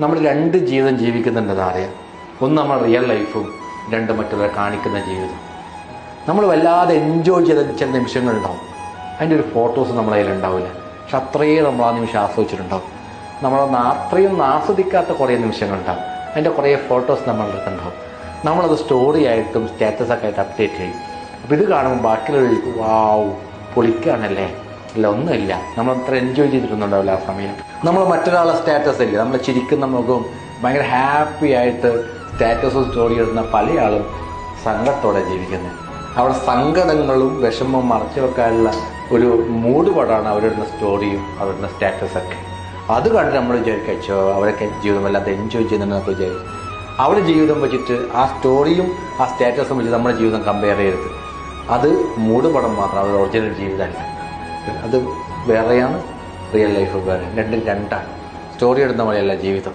നമ്മൾ രണ്ട് ജീവിതം ജീവിക്കുന്നുണ്ടെന്ന് അറിയാം. ഒന്ന് നമ്മൾ റിയൽ ലൈഫും, രണ്ട് മറ്റുള്ളവരെ കാണിക്കുന്ന ജീവിതം. നമ്മൾ വല്ലാതെ എൻജോയ് ചെയ്ത ചില നിമിഷങ്ങളുണ്ടാവും. അതിൻ്റെ ഒരു ഫോട്ടോസ് നമ്മളെ കയ്യിലുണ്ടാവില്ല. പക്ഷെ അത്രയും നമ്മൾ ആ നിമിഷം ആസ്വദിച്ചിട്ടുണ്ടാവും. നമ്മളൊന്ന് അത്രയും ആസ്വദിക്കാത്ത കുറേ നിമിഷങ്ങളുണ്ടാവും. അതിൻ്റെ കുറേ ഫോട്ടോസ് നമ്മളുടെ അടുത്തുണ്ടാവും. നമ്മളത് സ്റ്റോറി ആയിട്ടും സ്റ്റാറ്റസൊക്കെ ആയിട്ട് അപ്ഡേറ്റ് ചെയ്യും. അപ്പോൾ ഇത് കാണുമ്പോൾ ബാക്കിയുള്ളവർക്ക് വാവ് പൊളിക്കാണല്ലേ, അല്ല ഒന്നുമില്ല, നമ്മളത്ര എൻജോയ് ചെയ്തിട്ടൊന്നുണ്ടാവില്ല ആ സമയം. നമ്മൾ മറ്റൊരാളെ സ്റ്റാറ്റസ് ഇല്ല, നമ്മൾ ചിരിക്കുന്ന മുഖവും ഭയങ്കര ഹാപ്പി ആയിട്ട് സ്റ്റാറ്റസും സ്റ്റോറി ഇടുന്ന പല ആളും സങ്കടത്തോടെ ജീവിക്കുന്നത്. അവിടെ സങ്കടങ്ങളും വിഷമവും മറച്ചു വെക്കാനുള്ള ഒരു മൂടുപാടാണ് അവരിടുന്ന സ്റ്റോറിയും അവരിടുന്ന സ്റ്റാറ്റസൊക്കെ. അത് കണ്ട് നമ്മൾ വിചാരിക്കോ അവരൊക്കെ ജീവിതം വല്ലാതെ എൻജോയ് ചെയ്യുന്നുണ്ടെന്നൊക്കെ വിചാരിക്കും. അവരുടെ ജീവിതം വെച്ചിട്ട് ആ സ്റ്റോറിയും ആ സ്റ്റാറ്റസും വെച്ച് നമ്മുടെ ജീവിതം കമ്പയർ ചെയ്യരുത്. അത് മൂടുപടം മാത്രം, അവരുടെ ഒറിജിനൽ ജീവിതമല്ല. അത് വേറെയാണ്, റിയൽ ലൈഫ് വേറെ. രണ്ടും രണ്ടാണ്. സ്റ്റോറി ഇടുന്ന പോലെയല്ല ജീവിതം.